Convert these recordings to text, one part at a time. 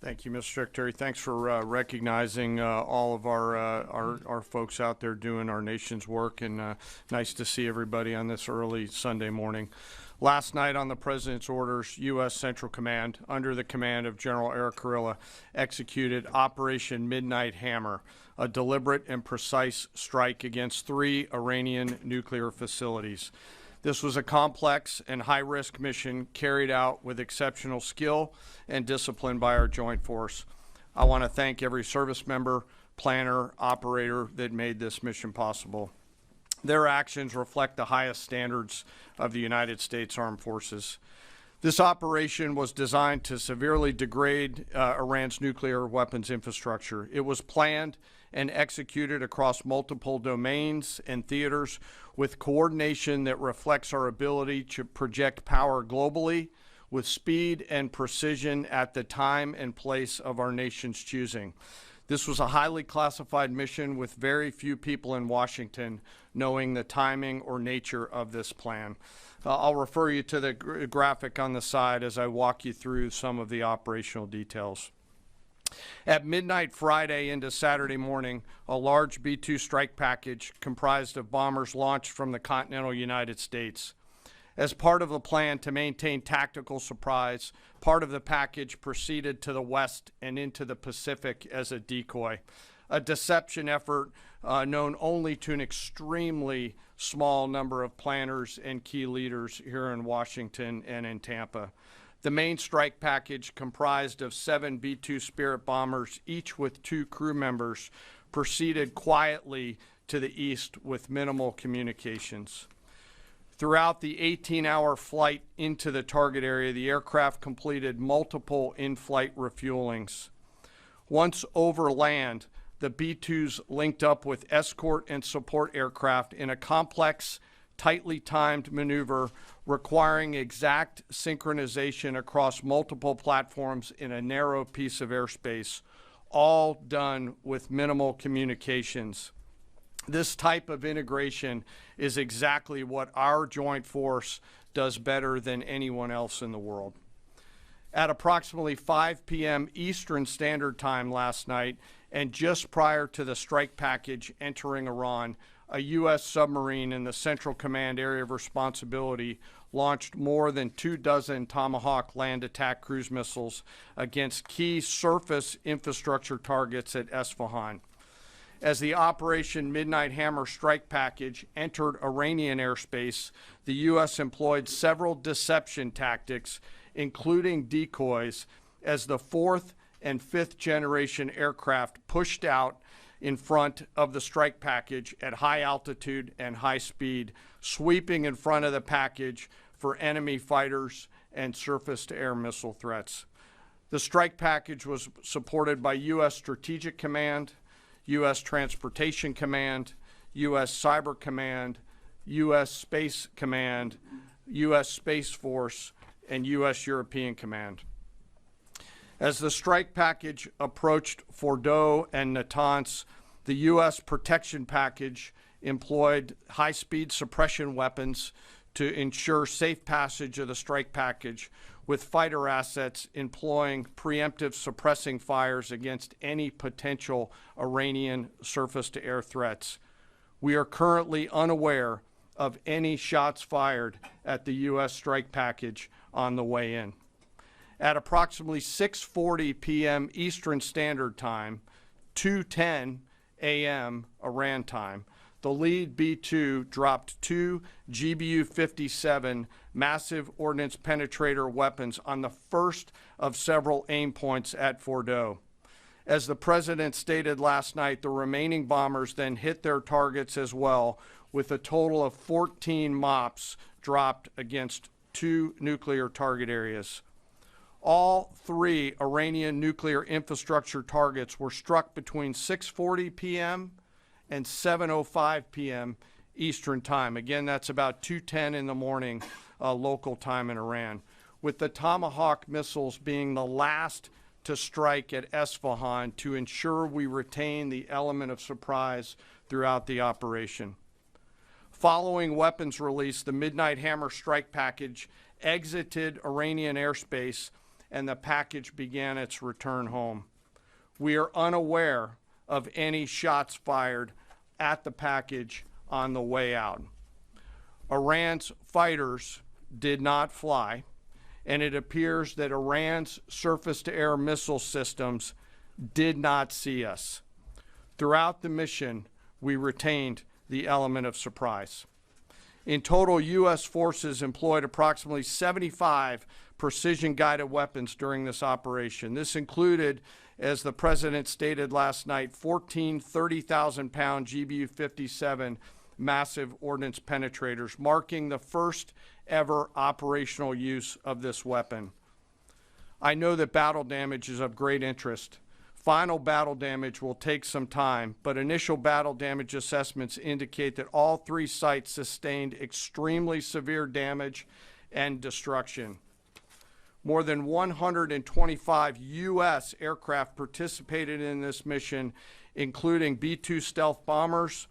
Thank you, Mr. Secretary. Thanks for recognizing all of our folks out there doing our nation's work, and nice to see everybody on this early Sunday morning. Last night, on the President's orders, U.S. Central Command, under the command of General Eric Kurilla, executed Operation Midnight Hammer, a deliberate and precise strike against 3 Iranian nuclear facilities. This was a complex and high-risk mission carried out with exceptional skill and discipline by our joint force. I want to thank every service member, planner, operator that made this mission possible. Their actions reflect the highest standards of the United States Armed Forces. This operation was designed to severely degrade Iran's nuclear weapons infrastructure. It was planned and executed across multiple domains and theaters with coordination that reflects our ability to project power globally with speed and precision at the time and place of our nation's choosing. This was a highly classified mission with very few people in Washington knowing the timing or nature of this plan. I'll refer you to the graphic on the side as I walk you through some of the operational details. At midnight Friday into Saturday morning, a large B-2 strike package comprised of bombers launched from the continental United States. As part of the plan to maintain tactical surprise, part of the package proceeded to the west and into the Pacific as a decoy, a deception effort known only to an extremely small number of planners and key leaders here in Washington and in Tampa. The main strike package, comprised of 7 B-2 Spirit bombers, each with 2 crew members, proceeded quietly to the east with minimal communications. Throughout the 18-hour flight into the target area, the aircraft completed multiple in-flight refuelings. Once over land, the B-2s linked up with escort and support aircraft in a complex, tightly timed maneuver requiring exact synchronization across multiple platforms in a narrow piece of airspace, all done with minimal communications. This type of integration is exactly what our joint force does better than anyone else in the world. At approximately 5 p.m. Eastern Standard Time last night, and just prior to the strike package entering Iran, a U.S. submarine in the Central Command area of responsibility launched more than 24 Tomahawk land attack cruise missiles against key surface infrastructure targets at Esfahan. As the Operation Midnight Hammer strike package entered Iranian airspace, the U.S. employed several deception tactics, including decoys, as the 4th and 5th generation aircraft pushed out in front of the strike package at high altitude and high speed, sweeping in front of the package for enemy fighters and surface-to-air missile threats. The strike package was supported by U.S. Strategic Command, U.S. Transportation Command, U.S. Cyber Command, U.S. Space Command, U.S. Space Force, and U.S. European Command. As the strike package approached Fordo and Natanz, the U.S. protection package employed high-speed suppression weapons to ensure safe passage of the strike package, with fighter assets employing preemptive suppressing fires against any potential Iranian surface-to-air threats. We are currently unaware of any shots fired at the U.S. strike package on the way in. At approximately 6:40 p.m. Eastern Standard Time, 2:10 a.m. Iran time, the lead B-2 dropped 2 GBU-57 massive ordnance penetrator weapons on the first of several aim points at Fordo. As the President stated last night, the remaining bombers then hit their targets as well, with a total of 14 MOPs dropped against 2 nuclear target areas. All 3 Iranian nuclear infrastructure targets were struck between 6:40 p.m. and 7:05 p.m. Eastern Time. Again, that's about 2:10 in the morning local time in Iran, with the Tomahawk missiles being the last to strike at Esfahan to ensure we retain the element of surprise throughout the operation. Following weapons release, the Midnight Hammer strike package exited Iranian airspace and the package began its return home. We are unaware of any shots fired at the package on the way out. Iran's fighters did not fly, and it appears that Iran's surface-to-air missile systems did not see us. Throughout the mission, we retained the element of surprise. In total, U.S. forces employed approximately 75 precision-guided weapons during this operation. This included, as the President stated last night, 14 30,000-pound GBU-57 massive ordnance penetrators, marking the first ever operational use of this weapon. I know that battle damage is of great interest. Final battle damage will take some time, but initial battle damage assessments indicate that all three sites sustained extremely severe damage and destruction. More than 125 U.S. aircraft participated in this mission, including B-2 stealth bombers,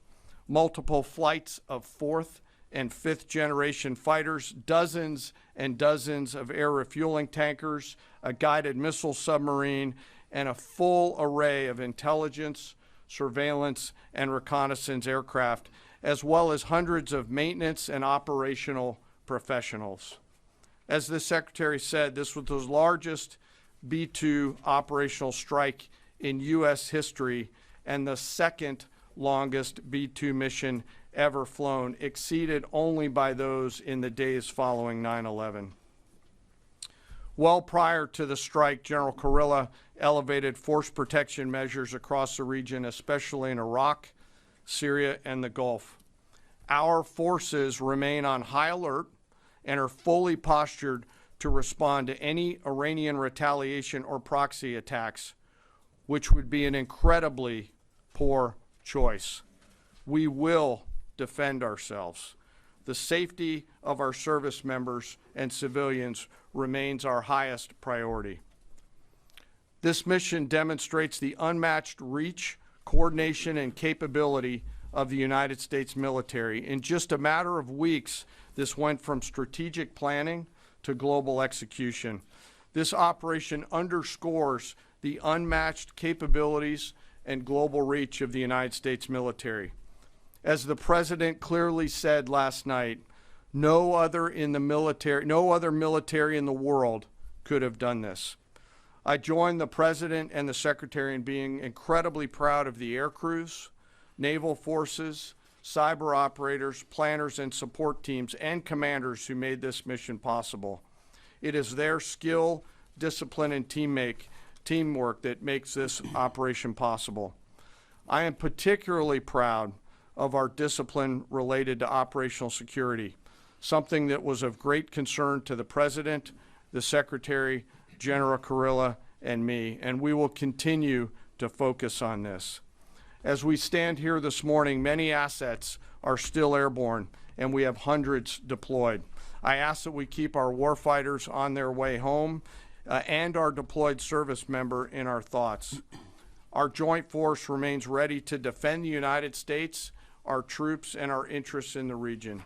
multiple flights of fourth and fifth generation fighters, dozens and dozens of air refueling tankers, a guided missile submarine, and a full array of intelligence, surveillance, and reconnaissance aircraft, as well as hundreds of maintenance and operational professionals. As the Secretary said, this was the largest B-2 operational strike in U.S. history and the second longest B-2 mission ever flown, exceeded only by those in the days following 9/11. Well prior to the strike, General Kurilla elevated force protection measures across the region, especially in Iraq, Syria, and the Gulf. Our forces remain on high alert and are fully postured to respond to any Iranian retaliation or proxy attacks, which would be an incredibly poor choice. We will defend ourselves. The safety of our service members and civilians remains our highest priority. This mission demonstrates the unmatched reach, coordination, and capability of the United States military. In just a matter of weeks, this went from strategic planning to global execution. This operation underscores the unmatched capabilities and global reach of the United States military. As the President clearly said last night, no other military in the world could have done this. I join the President and the Secretary in being incredibly proud of the air crews, naval forces, cyber operators, planners, and support teams, and commanders who made this mission possible. It is their skill, discipline, and teamwork that makes this operation possible. I am particularly proud of our discipline related to operational security, something that was of great concern to the President, the Secretary, General Kurilla, and me, and we will continue to focus on this. As we stand here this morning, many assets are still airborne, and we have hundreds deployed. I ask that we keep our warfighters on their way home and our deployed service member in our thoughts. Our joint force remains ready to defend the United States, our troops, and our interests in the region.